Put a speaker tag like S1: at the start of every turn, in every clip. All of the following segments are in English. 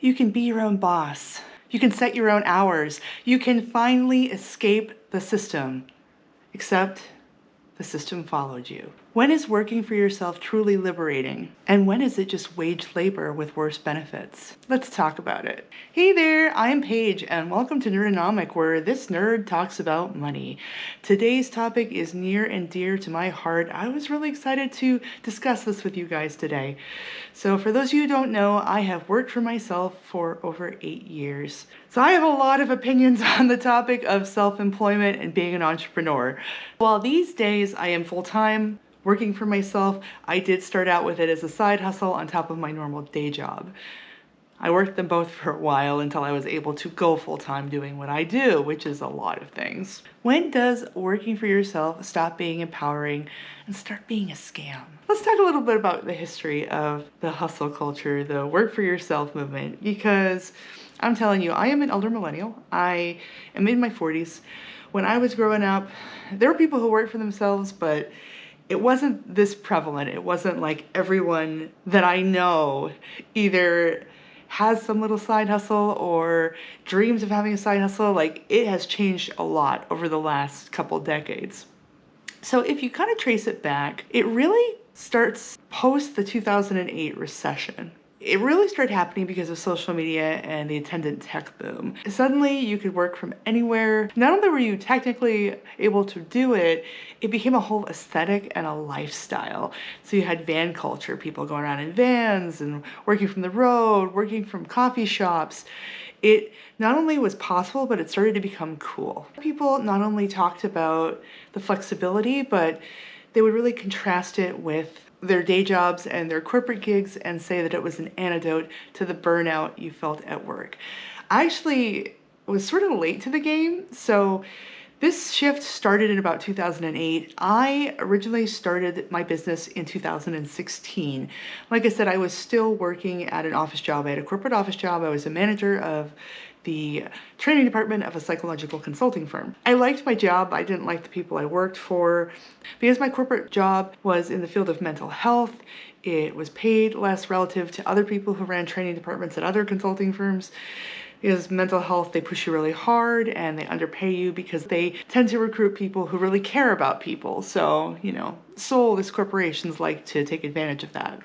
S1: You can be your own boss. You can set your own hours. You can finally escape the system. Except the system followed you. When is working for yourself truly liberating? And when is it just wage labor with worse benefits? Let's talk about it. Hey there, I'm Paige, and welcome to Nerdonomic, where this nerd talks about money. Today's topic is near and dear to my heart. I was really excited to discuss this with you guys today. So for those of you who don't know, I have worked for myself for over 8 years. So I have a lot of opinions on the topic of self-employment and being an entrepreneur. While these days I am full-time working for myself, I did start out with it as a side hustle on top of my normal day job. I worked them both for a while until I was able to go full-time doing what I do, which is a lot of things. When does working for yourself stop being empowering and start being a scam? Let's talk a little bit about the history of the hustle culture, the work for yourself movement, because I'm telling you, I am an elder millennial. I am in my 40s. When I was growing up, there were people who worked for themselves, but it wasn't this prevalent. It wasn't like everyone that I know either has some little side hustle or dreams of having a side hustle. Like, it has changed a lot over the last couple decades. So if you kind of trace it back, it really starts post the 2008 recession. It really started happening because of social media and the attendant tech boom. Suddenly you could work from anywhere. Not only were you technically able to do it, it became a whole aesthetic and a lifestyle. So you had van culture, people going around in vans and working from the road, working from coffee shops. It not only was possible, but it started to become cool. People not only talked about the flexibility, but they would really contrast it with their day jobs and their corporate gigs and say that it was an antidote to the burnout you felt at work. I actually was sort of late to the game, so this shift started in about 2008. I originally started my business in 2016. Like I said, I was still working at an office job. I had a corporate office job. I was a manager of the training department of a psychological consulting firm. I liked my job. I didn't like the people I worked for. Because my corporate job was in the field of mental health, it was paid less relative to other people who ran training departments at other consulting firms. Because mental health, they push you really hard and they underpay you because they tend to recruit people who really care about people. So, soulless corporations like to take advantage of that.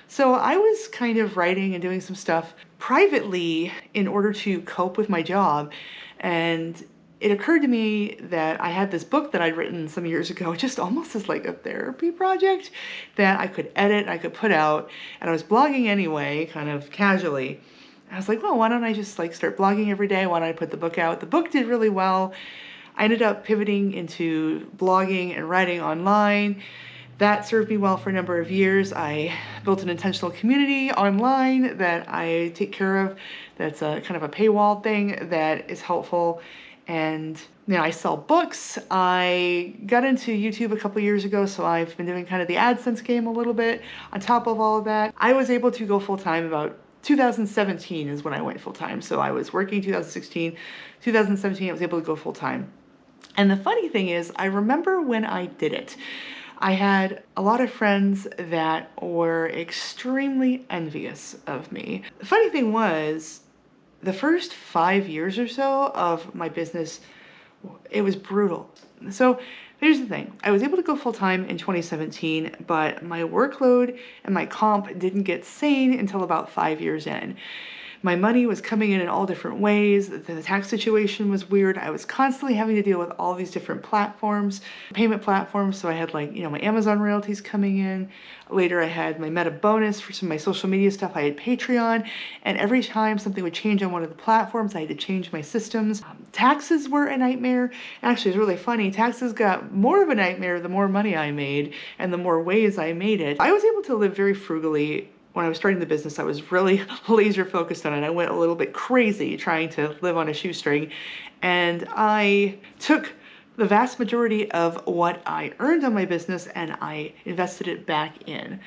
S1: So I was kind of writing and doing some stuff privately in order to cope with my job. And it occurred to me that I had this book that I'd written some years ago, just almost as like a therapy project that I could edit, I could put out, and I was blogging anyway, kind of casually. I was like, well, why don't I just start blogging every day? Why don't I put the book out? The book did really well. I ended up pivoting into blogging and writing online. That served me well for a number of years. I built an intentional community online that I take care of. That's a kind of a paywall thing that is helpful. And I sell books. I got into YouTube a couple years ago, so I've been doing kind of the AdSense game a little bit. On top of all of that, I was able to go full-time about 2017 is when I went full-time. So I was working 2016, 2017, I was able to go full-time. And the funny thing is, I remember when I did it, I had a lot of friends that were extremely envious of me. The funny thing was, the first 5 years or so of my business, it was brutal. So here's the thing. I was able to go full-time in 2017, but my workload and my comp didn't get sane until about 5 years in. My money was coming in all different ways. The tax situation was weird. I was constantly having to deal with all these different platforms, payment platforms. So I had my Amazon royalties coming in. Later I had my Meta bonus for some of my social media stuff. I had Patreon. And every time something would change on one of the platforms, I had to change my systems. Taxes were a nightmare. Actually, it's really funny. Taxes got more of a nightmare the more money I made and the more ways I made it. I was able to live very frugally. When I was starting the business, I was really laser focused on it. I went a little bit crazy trying to live on a shoestring, and I took the vast majority of what I earned on my business and I invested it back in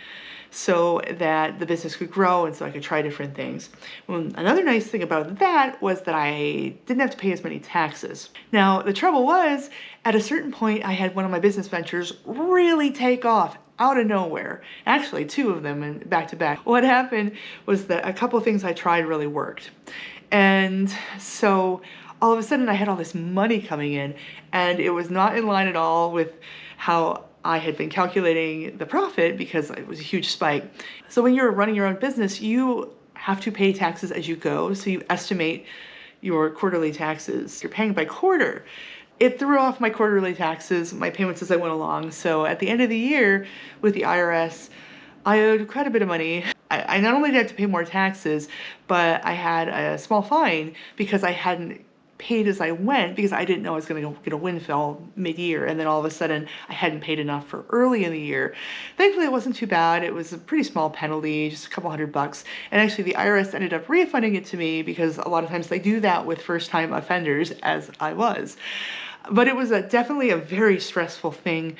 S1: so that the business could grow and so I could try different things. Another nice thing about that was that I didn't have to pay as many taxes. Now, the trouble was, at a certain point, I had one of my business ventures really take off. out of nowhere. Actually, two of them and back to back. What happened was that a couple things I tried really worked. And so all of a sudden I had all this money coming in, and it was not in line at all with how I had been calculating the profit, because it was a huge spike. So when you're running your own business, you have to pay taxes as you go. So you estimate your quarterly taxes. You're paying by quarter. It threw off my quarterly taxes, my payments as I went along. So at the end of the year with the IRS, I owed quite a bit of money. I not only did I have to pay more taxes, but I had a small fine because I hadn't paid as I went, because I didn't know I was going to get a windfall mid-year, and then all of a sudden I hadn't paid enough for early in the year. Thankfully, it wasn't too bad. It was a pretty small penalty, just a couple $100. And actually, the IRS ended up refunding it to me, because a lot of times they do that with first-time offenders, as I was. But it was definitely a very stressful thing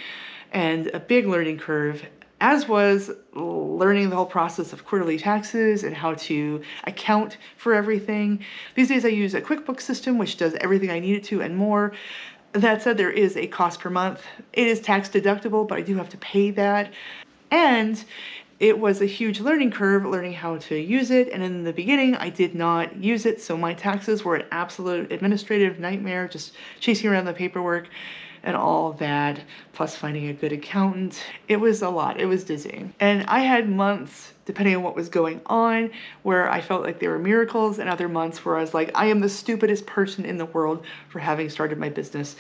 S1: and a big learning curve, as was learning the whole process of quarterly taxes and how to account for everything. These days I use a QuickBooks system, which does everything I need it to and more. That said, there is a cost per month. It is tax deductible, but I do have to pay that. And it was a huge learning curve, learning how to use it. And in the beginning, I did not use it. So my taxes were an absolute administrative nightmare, just chasing around the paperwork and all that, plus finding a good accountant. It was a lot. It was dizzying. And I had months, depending on what was going on, where I felt like there were miracles, and other months where I was like, I am the stupidest person in the world for having started my business.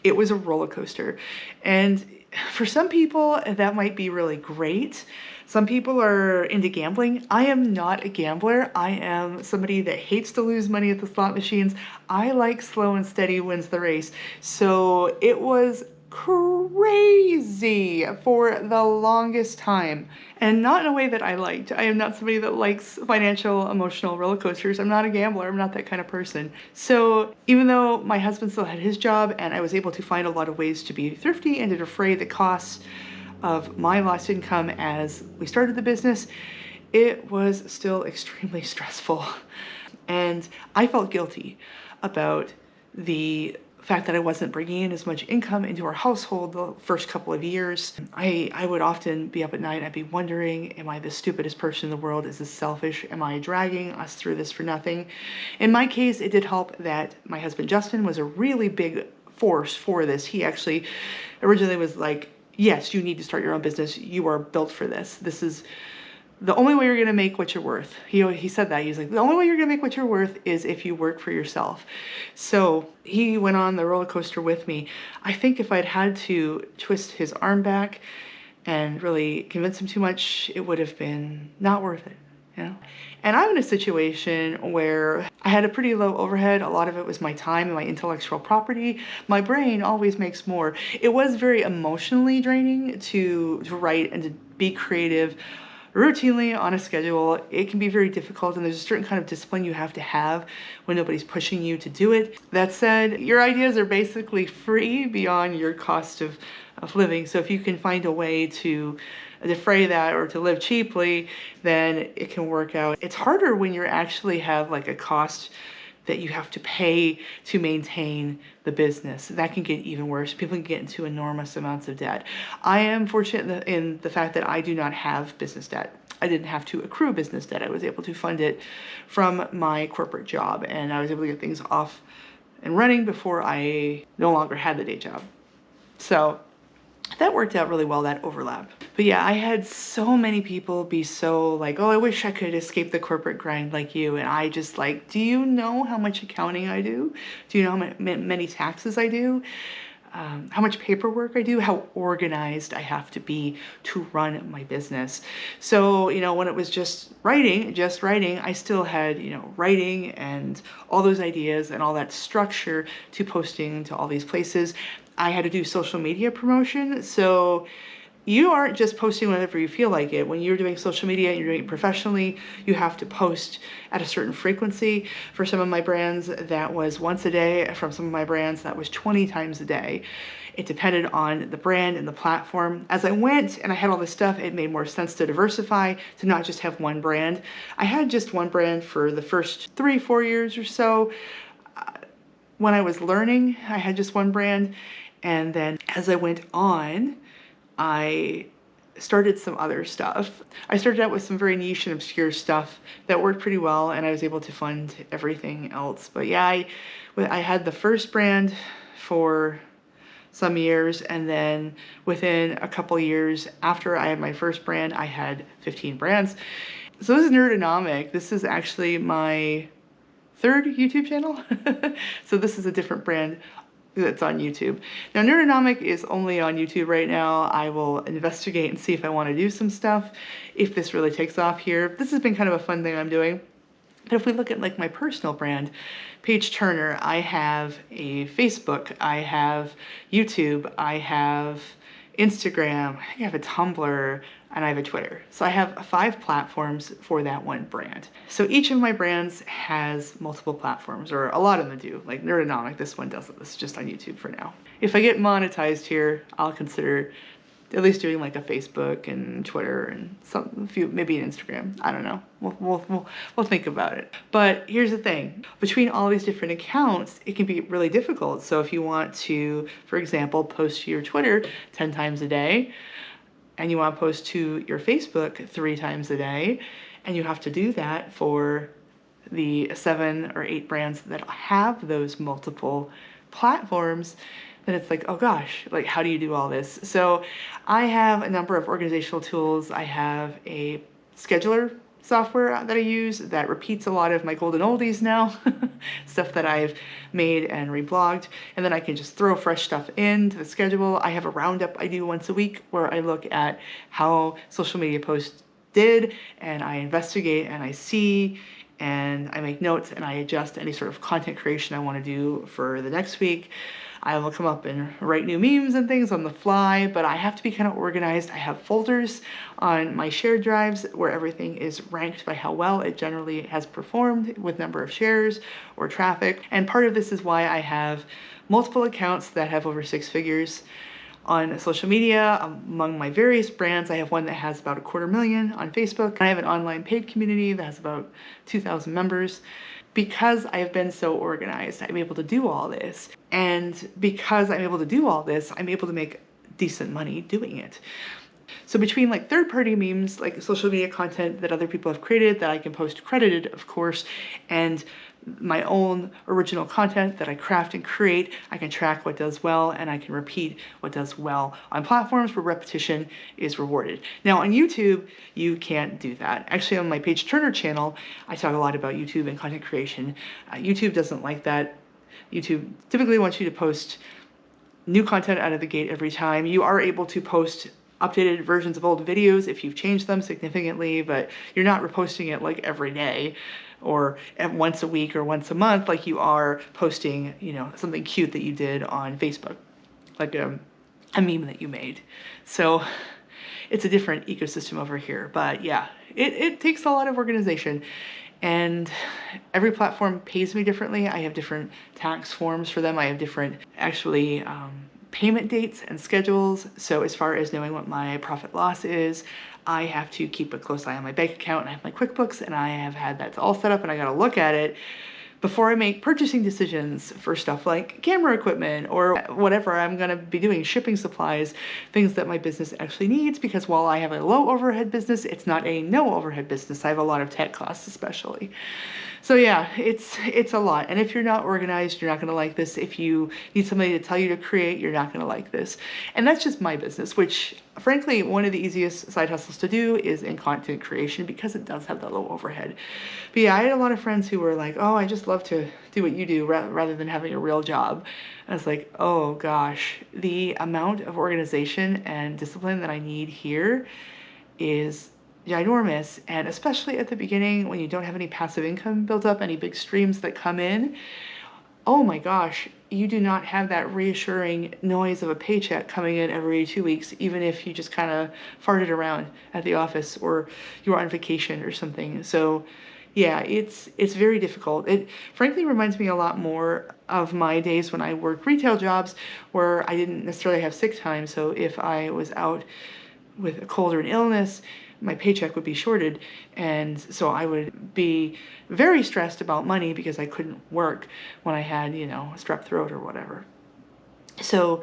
S1: It was a roller coaster. And for some people, that might be really great. Some people are into gambling. I am not a gambler. I am somebody that hates to lose money at the slot machines. I like slow and steady wins the race. So it was crazy for the longest time, and not in a way that I liked. I am not somebody that likes financial, emotional roller coasters. I'm not a gambler. I'm not that kind of person. So even though my husband still had his job, and I was able to find a lot of ways to be thrifty and to defray the costs of my lost income as we started the business, it was still extremely stressful. And I felt guilty about the fact that I wasn't bringing in as much income into our household the first couple of years. I would often be up at night. I'd be wondering, am I the stupidest person in the world? Is this selfish? Am I dragging us through this for nothing? In my case, it did help that my husband, Justin, was a really big force for this. He actually originally was like, yes, you need to start your own business. You are built for this. This is the only way you're going to make what you're worth. He said that. He's like, the only way you're going to make what you're worth is if you work for yourself. So he went on the roller coaster with me. I think if I'd had to twist his arm back and really convince him too much, it would have been not worth it. You know? And I'm in a situation where I had a pretty low overhead. A lot of it was my time and my intellectual property. My brain always makes more. It was very emotionally draining to write and to be creative routinely on a schedule. It can be very difficult, and there's a certain kind of discipline you have to have when nobody's pushing you to do it. That said, your ideas are basically free beyond your cost of living. So if you can find a way to defray that or to live cheaply, then it can work out. It's harder when you actually have like a cost that you have to pay to maintain the business. That can get even worse. People can get into enormous amounts of debt. I am fortunate in the fact that I do not have business debt. I didn't have to accrue business debt. I was able to fund it from my corporate job, and I was able to get things off and running before I no longer had the day job. So that worked out really well, that overlap. But yeah, I had so many people be so like, oh, I wish I could escape the corporate grind like you. And I just like, do you know how much accounting I do? Do you know how many taxes I do? How much paperwork I do, how organized I have to be to run my business. So, when it was just writing, I still had, writing and all those ideas and all that structure to posting to all these places. I had to do social media promotion. So you aren't just posting whenever you feel like it. When you're doing social media and you're doing it professionally, you have to post at a certain frequency. For some of my brands, that was once a day. From some of my brands, that was 20 times a day. It depended on the brand and the platform. As I went and I had all this stuff, it made more sense to diversify, to not just have one brand. I had just one brand for the first 3-4 years or so. When I was learning, I had just one brand. And then as I went on, I started some other stuff. I started out with some very niche and obscure stuff that worked pretty well, and I was able to fund everything else. But yeah, I had the first brand for some years, and then within a couple years after I had my first brand, I had 15 brands. So this is Nerdonomic. This is actually my third YouTube channel. So this is a different brand that's on YouTube. Now, Nerdonomic is only on YouTube right now. I will investigate and see if I want to do some stuff, if this really takes off here. This has been kind of a fun thing I'm doing. But if we look at like my personal brand, Paige Turner, I have a Facebook, I have YouTube, I have Instagram, I have a Tumblr, and I have a Twitter. So I have 5 platforms for that one brand. So each of my brands has multiple platforms, or a lot of them do. Like Nerdonomic, this one doesn't. This is just on YouTube for now. If I get monetized here, I'll consider at least doing like a Facebook and Twitter and a few, maybe an Instagram. I don't know. We'll think about it. But here's the thing. Between all these different accounts, it can be really difficult. So if you want to, for example, post to your Twitter 10 times a day, and you want to post to your Facebook 3 times a day, and you have to do that for the 7 or 8 brands that have those multiple platforms, then it's like, oh gosh, like how do you do all this? So I have a number of organizational tools. I have a scheduler software that I use that repeats a lot of my golden oldies now, stuff that I've made and reblogged, and then I can just throw fresh stuff into the schedule. I have a roundup I do once a week where I look at how social media posts did, and I investigate and I see, and I make notes and I adjust any sort of content creation I want to do for the next week. I will come up and write new memes and things on the fly, but I have to be kind of organized. I have folders on my shared drives where everything is ranked by how well it generally has performed with number of shares or traffic. And part of this is why I have multiple accounts that have over 6 figures on social media. Among my various brands, I have one that has about 250,000 on Facebook. I have an online paid community that has about 2,000 members. Because I have been so organized, I'm able to do all this. And because I'm able to do all this, I'm able to make decent money doing it. So between like third-party memes, like social media content that other people have created that I can post credited, of course, and my own original content that I craft and create, I can track what does well and I can repeat what does well on platforms where repetition is rewarded. Now on YouTube, you can't do that. Actually, on my Paige Turner channel, I talk a lot about YouTube and content creation. YouTube doesn't like that. YouTube typically wants you to post new content out of the gate every time. You are able to post updated versions of old videos if you've changed them significantly, but you're not reposting it like every day or once a week or once a month like you are posting, you know, something cute that you did on Facebook, like a meme that you made. So it's a different ecosystem over here. But yeah, it takes a lot of organization. And every platform pays me differently. I have different tax forms for them. I have different actually payment dates and schedules. So as far as knowing what my profit loss is, I have to keep a close eye on my bank account, and I have my QuickBooks, and I have had that all set up, and I got to look at it before I make purchasing decisions for stuff like camera equipment or whatever I'm going to be doing, shipping supplies, things that my business actually needs, because while I have a low overhead business, it's not a no overhead business. I have a lot of tech costs especially. So yeah, it's a lot. And if you're not organized, you're not going to like this. If you need somebody to tell you to create, you're not going to like this. And that's just my business, which frankly, one of the easiest side hustles to do is in content creation because it does have that low overhead. But yeah, I had a lot of friends who were like, oh, I just love to do what you do rather than having a real job. And I was like, oh gosh, the amount of organization and discipline that I need here is ginormous. And especially at the beginning when you don't have any passive income built up, any big streams that come in, oh my gosh, you do not have that reassuring noise of a paycheck coming in every 2 weeks, even if you just kind of farted around at the office or you were on vacation or something. So yeah, it's very difficult. It frankly reminds me a lot more of my days when I worked retail jobs where I didn't necessarily have sick time. So if I was out with a cold or an illness, my paycheck would be shorted, and so I would be very stressed about money because I couldn't work when I had, you know, strep throat or whatever. So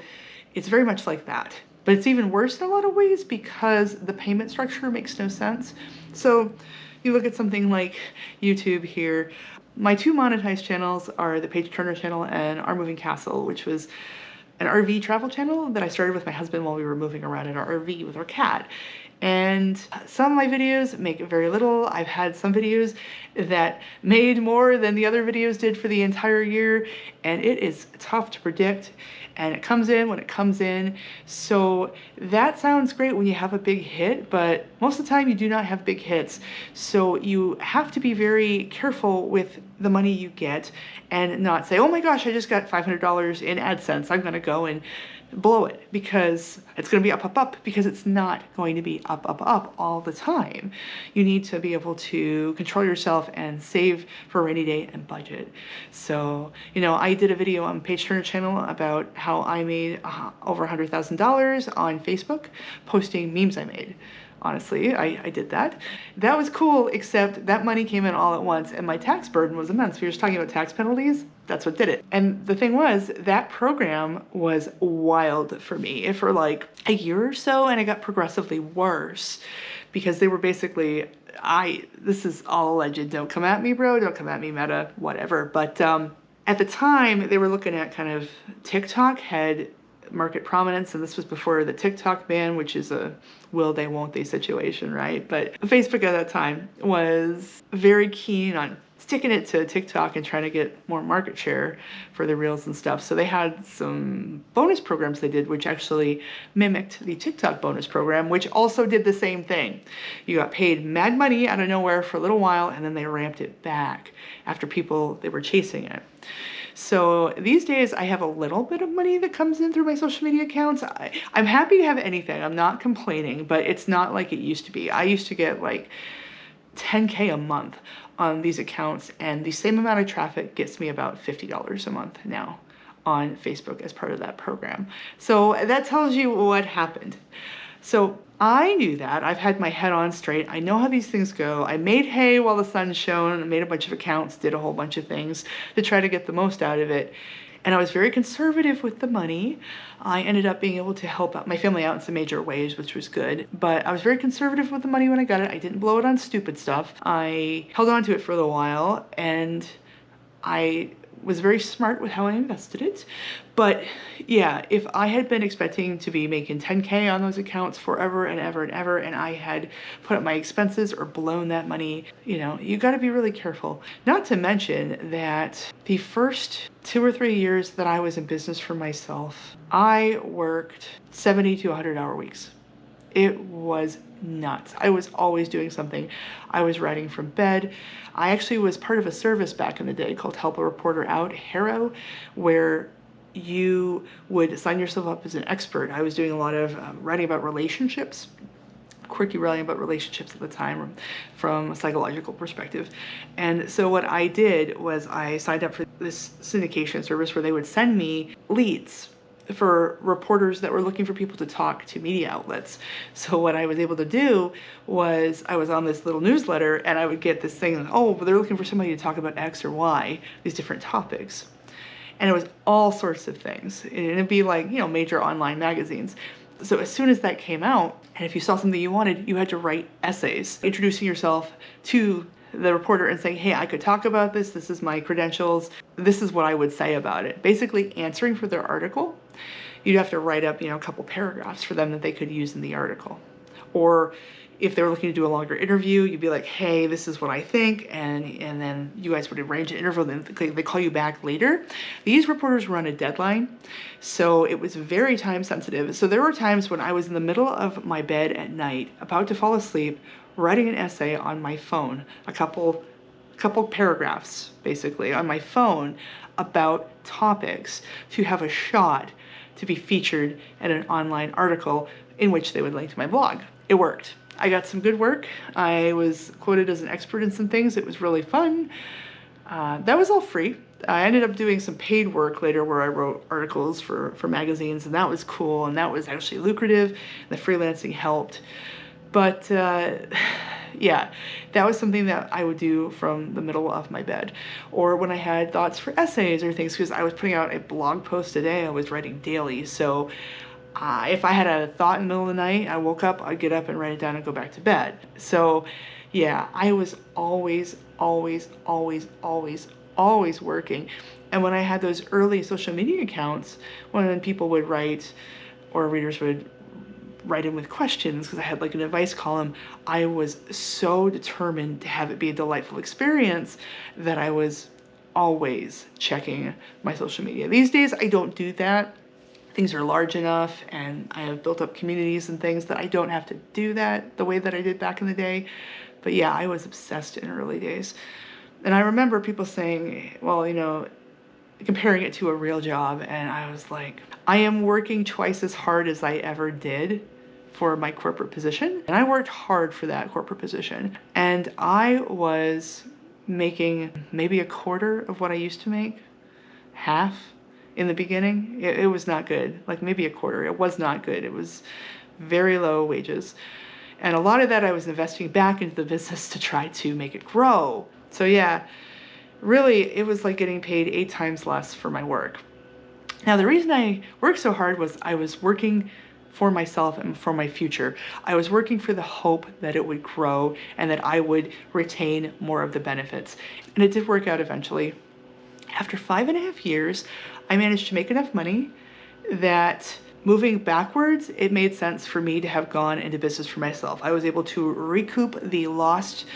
S1: it's very much like that. But it's even worse in a lot of ways because the payment structure makes no sense. So you look at something like YouTube here. My two monetized channels are the Paige Turner channel and Our Moving Castle, which was an RV travel channel that I started with my husband while we were moving around in our RV with our cat. And some of my videos make very little. I've had some videos that made more than the other videos did for the entire year, and it is tough to predict, and it comes in when it comes in. So that sounds great when you have a big hit, but most of the time you do not have big hits. So you have to be very careful with the money you get and not say, oh my gosh, I just got $500 in AdSense, I'm gonna go and blow it, because it's going to be up, up, up, because it's not going to be up, up, up all the time. You need to be able to control yourself and save for a rainy day and budget. So, you know, I did a video on Paige Turner channel about how I made over $100,000 on Facebook posting memes I made. Honestly, I did that. That was cool, except that money came in all at once and my tax burden was immense. We were just talking about tax penalties. That's what did it. And the thing was, that program was wild for me for like a year or so, and it got progressively worse because they were basically, this is all alleged. Don't come at me, bro. Don't come at me, Meta, whatever. But at the time, they were looking at kind of TikTok had market prominence, and this was before the TikTok ban, which is a will they won't they situation, right? But Facebook at that time was very keen on sticking it to TikTok and trying to get more market share for the reels and stuff. So they had some bonus programs they did, which actually mimicked the TikTok bonus program, which also did the same thing. You got paid mad money out of nowhere for a little while, and then they ramped it back after they were chasing it. So these days I have a little bit of money that comes in through my social media accounts. I'm happy to have anything. I'm not complaining, but it's not like it used to be. I used to get like 10K a month on these accounts, and the same amount of traffic gets me about $50 a month now on Facebook as part of that program. So that tells you what happened. So I knew that. I've had my head on straight. I know how these things go. I made hay while the sun shone. I made a bunch of accounts, did a whole bunch of things to try to get the most out of it. And I was very conservative with the money. I ended up being able to help out my family out in some major ways, which was good. But I was very conservative with the money when I got it. I didn't blow it on stupid stuff. I held on to it for a little while, and I was very smart with how I invested it. But yeah, if I had been expecting to be making 10K on those accounts forever and ever and ever, and I had put up my expenses or blown that money, you know, you got to be really careful. Not to mention that the first 2 or 3 years that I was in business for myself, I worked 70 to 100-hour weeks. It was nuts. I was always doing something. I was writing from bed. I actually was part of a service back in the day called Help a Reporter Out, HARO, where you would sign yourself up as an expert. I was doing a lot of writing about relationships, quirky writing about relationships at the time from a psychological perspective. And so what I did was I signed up for this syndication service where they would send me leads for reporters that were looking for people to talk to media outlets. So what I was able to do was I was on this little newsletter, and I would get this thing, oh, they're looking for somebody to talk about X or Y, these different topics. And it was all sorts of things. And it'd be like, you know, major online magazines. So as soon as that came out, and if you saw something you wanted, you had to write essays, introducing yourself to the reporter and saying, hey, I could talk about this. This is my credentials. This is what I would say about it. Basically answering for their article. You'd have to write up, you know, a couple paragraphs for them that they could use in the article. Or if they were looking to do a longer interview, you'd be like, hey, this is what I think. And then you guys would arrange an interview, and then they call you back later. These reporters were on a deadline, so it was very time sensitive. So there were times when I was in the middle of my bed at night, about to fall asleep, writing an essay on my phone, a couple paragraphs basically on my phone about topics to have a shot to be featured in an online article in which they would link to my blog. It worked. I got some good work. I was quoted as an expert in some things. It was really fun. That was all free. I ended up doing some paid work later where I wrote articles for magazines, and that was cool, and that was actually lucrative. The freelancing helped. But yeah, that was something that I would do from the middle of my bed. Or when I had thoughts for essays or things, because I was putting out a blog post a day, I was writing daily. So If I had a thought in the middle of the night, I woke up, I'd get up and write it down and go back to bed. So yeah, I was always, always, always, always, always working. And when I had those early social media accounts, when people would write, or readers would write in with questions, because I had like an advice column, I was so determined to have it be a delightful experience that I was always checking my social media. These days, I don't do that. Things are large enough and I have built up communities and things that I don't have to do that the way that I did back in the day. But yeah, I was obsessed in early days. And I remember people saying, well, comparing it to a real job. And I was like, I am working twice as hard as I ever did for my corporate position. And I worked hard for that corporate position. And I was making maybe a quarter of what I used to make, half. In the beginning, it was not good. Like maybe a quarter. It was not good. It was very low wages. And a lot of that I was investing back into the business to try to make it grow. So yeah, really it was like getting paid 8 times less for my work. Now the reason I worked so hard was I was working for myself and for my future. I was working for the hope that it would grow and that I would retain more of the benefits. And it did work out eventually. After 5.5 years, I managed to make enough money that moving backwards, it made sense for me to have gone into business for myself. I was able to recoup the lost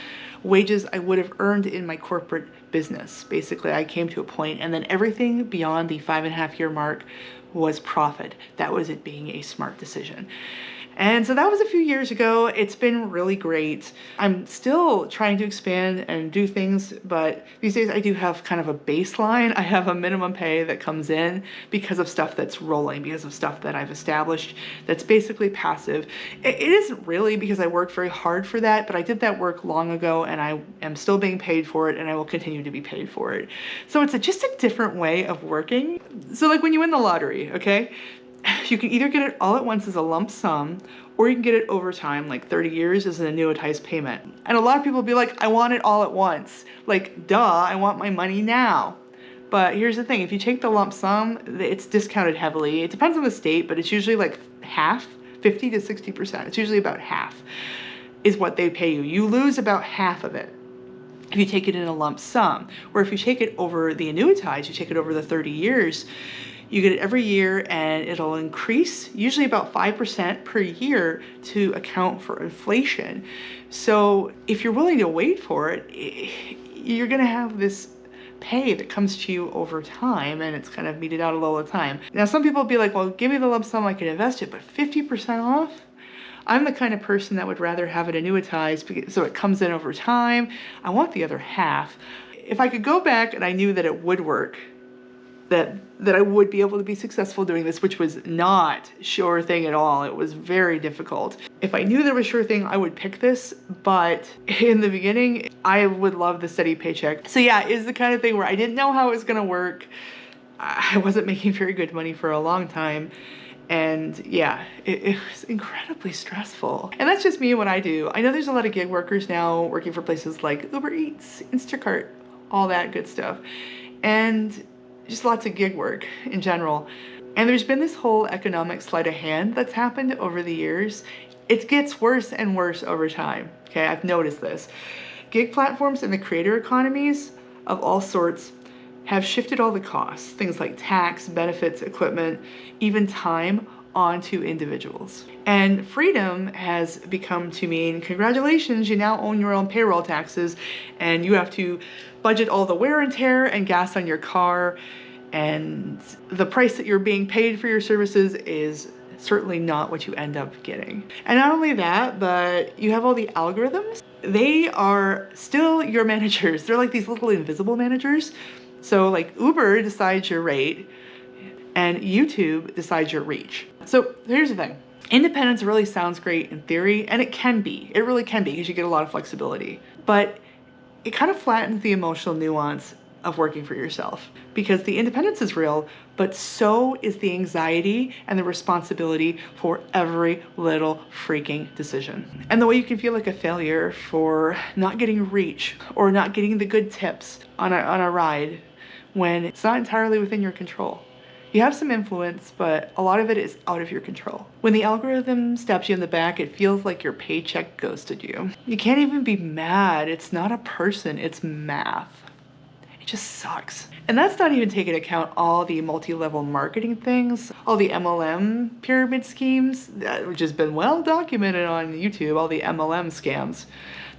S1: wages I would have earned in my corporate business. Basically, I came to a point, and then everything beyond the 5.5 year mark was profit. That was it being a smart decision. And so that was a few years ago. It's been really great. I'm still trying to expand and do things, but these days I do have kind of a baseline. I have a minimum pay that comes in because of stuff that's rolling, because of stuff that I've established that's basically passive. It isn't really because I worked very hard for that, but I did that work long ago and I am still being paid for it and I will continue to be paid for it. So it's just a different way of working. So like when you win the lottery, okay? You can either get it all at once as a lump sum, or you can get it over time, like 30 years as an annuitized payment. And a lot of people will be like, I want it all at once. Like, duh, I want my money now. But here's the thing, if you take the lump sum, it's discounted heavily. It depends on the state, but it's usually like half, 50 to 60%. It's usually about half is what they pay you. You lose about half of it if you take it in a lump sum. Or if you take it over the annuitized, you take it over the 30 years, you get it every year and it'll increase usually about 5% per year to account for inflation. So if you're willing to wait for it, you're gonna have this pay that comes to you over time and it's kind of meted out a little at a time. Now some people will be like, well, give me the lump sum, I can invest it, but 50% off? I'm the kind of person that would rather have it annuitized so it comes in over time. I want the other half. If I could go back and I knew that it would work, that I would be able to be successful doing this, which was not sure thing at all. It was very difficult. If I knew there was sure thing, I would pick this, but in the beginning, I would love the steady paycheck. So yeah, it's the kind of thing where I didn't know how it was gonna work. I wasn't making very good money for a long time. And yeah, it was incredibly stressful. And that's just me and what I do. I know there's a lot of gig workers now working for places like Uber Eats, Instacart, all that good stuff. And just lots of gig work in general. And there's been this whole economic sleight of hand that's happened over the years. It gets worse and worse over time. Okay, I've noticed this. Gig platforms and the creator economies of all sorts have shifted all the costs, things like tax, benefits, equipment, even time, onto individuals. And freedom has become to mean, congratulations, you now own your own payroll taxes and you have to budget all the wear and tear and gas on your car, and the price that you're being paid for your services is certainly not what you end up getting. And not only that, but you have all the algorithms. They are still your managers. They're like these little invisible managers. So like Uber decides your rate and YouTube decides your reach. So here's the thing. Independence really sounds great in theory, and it can be. It really can be because you get a lot of flexibility. But it kind of flattens the emotional nuance of working for yourself, because the independence is real, but so is the anxiety and the responsibility for every little freaking decision. And the way you can feel like a failure for not getting reach or not getting the good tips on a ride when it's not entirely within your control. You have some influence, but a lot of it is out of your control. When the algorithm stabs you in the back, it feels like your paycheck ghosted you. You can't even be mad. It's not a person, it's math. It just sucks. And that's not even taking into account all the multi-level marketing things, all the MLM pyramid schemes, which has been well documented on YouTube, all the MLM scams,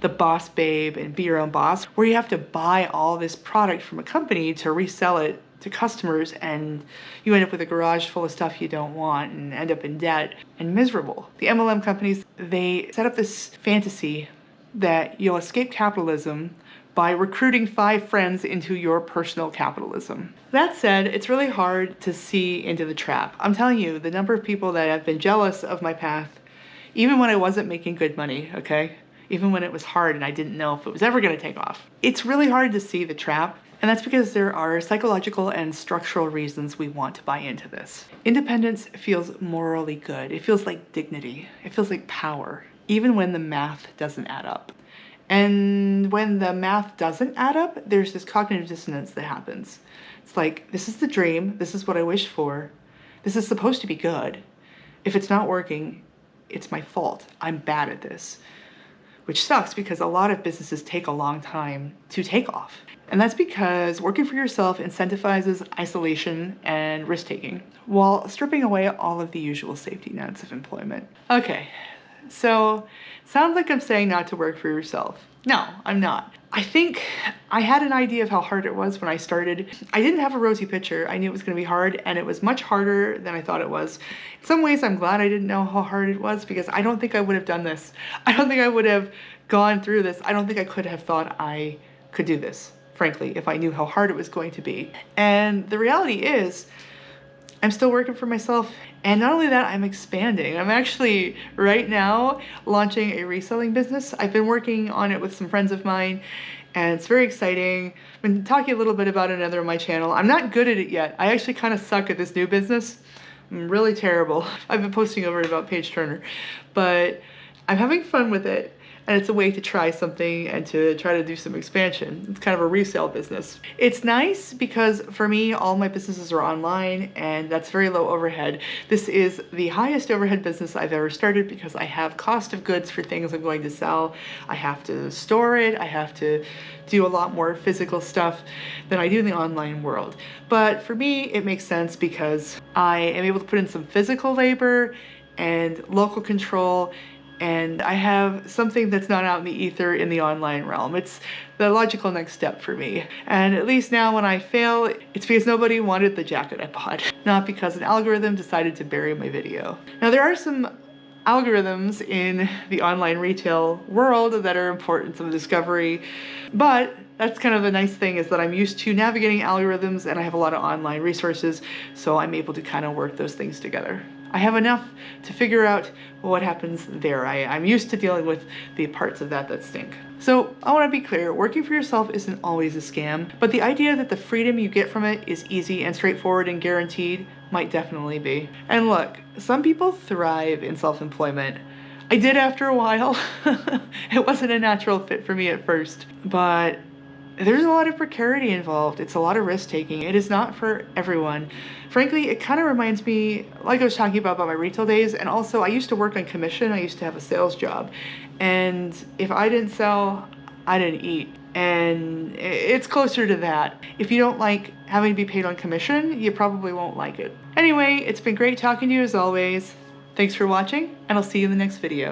S1: the Boss Babe and Be Your Own Boss, where you have to buy all this product from a company to resell it to customers, and you end up with a garage full of stuff you don't want and end up in debt and miserable. The MLM companies, they set up this fantasy that you'll escape capitalism by recruiting 5 friends into your personal capitalism. That said, it's really hard to see into the trap. I'm telling you, the number of people that have been jealous of my path, even when I wasn't making good money, okay? Even when it was hard and I didn't know if it was ever gonna take off. It's really hard to see the trap, and that's because there are psychological and structural reasons we want to buy into this. Independence feels morally good. It feels like dignity. It feels like power, even when the math doesn't add up. And when the math doesn't add up, there's this cognitive dissonance that happens. It's like, this is the dream, this is what I wish for, this is supposed to be good. If it's not working, it's my fault. I'm bad at this. Which sucks because a lot of businesses take a long time to take off. And that's because working for yourself incentivizes isolation and risk-taking, while stripping away all of the usual safety nets of employment. Okay. So, sounds like I'm saying not to work for yourself. No, I'm not. I think I had an idea of how hard it was when I started. I didn't have a rosy picture. I knew it was gonna be hard, and it was much harder than I thought it was. In some ways, I'm glad I didn't know how hard it was, because I don't think I would have done this. I don't think I would have gone through this. I don't think I could have thought I could do this, frankly, if I knew how hard it was going to be. And the reality is, I'm still working for myself, and not only that, I'm expanding. I'm actually right now launching a reselling business. I've been working on it with some friends of mine, and it's very exciting. I've been talking a little bit about it on my channel. I'm not good at it yet. I actually kind of suck at this new business. I'm really terrible. I've been posting over it about Paige Turner, but I'm having fun with it. And it's a way to try something and to try to do some expansion. It's kind of a resale business. It's nice because for me, all my businesses are online, and that's very low overhead. This is the highest overhead business I've ever started because I have cost of goods for things I'm going to sell. I have to store it. I have to do a lot more physical stuff than I do in the online world. But for me, it makes sense because I am able to put in some physical labor and local control, and I have something that's not out in the ether in the online realm. It's the logical next step for me. And at least now when I fail, it's because nobody wanted the jacket I bought, not because an algorithm decided to bury my video. Now there are some algorithms in the online retail world that are important to the discovery, but that's kind of the nice thing, is that I'm used to navigating algorithms and I have a lot of online resources, so I'm able to kind of work those things together. I have enough to figure out what happens there. I'm used to dealing with the parts of that stink. So I want to be clear, working for yourself isn't always a scam, but the idea that the freedom you get from it is easy and straightforward and guaranteed might definitely be. And look, some people thrive in self-employment. I did after a while. It wasn't a natural fit for me at first, but there's a lot of precarity involved. It's a lot of risk taking. It is not for everyone. Frankly, it kind of reminds me, like I was talking about my retail days, and also I used to work on commission. I used to have a sales job, and if I didn't sell, I didn't eat. And it's closer to that. If you don't like having to be paid on commission, you probably won't like it. Anyway, it's been great talking to you as always. Thanks for watching, and I'll see you in the next video.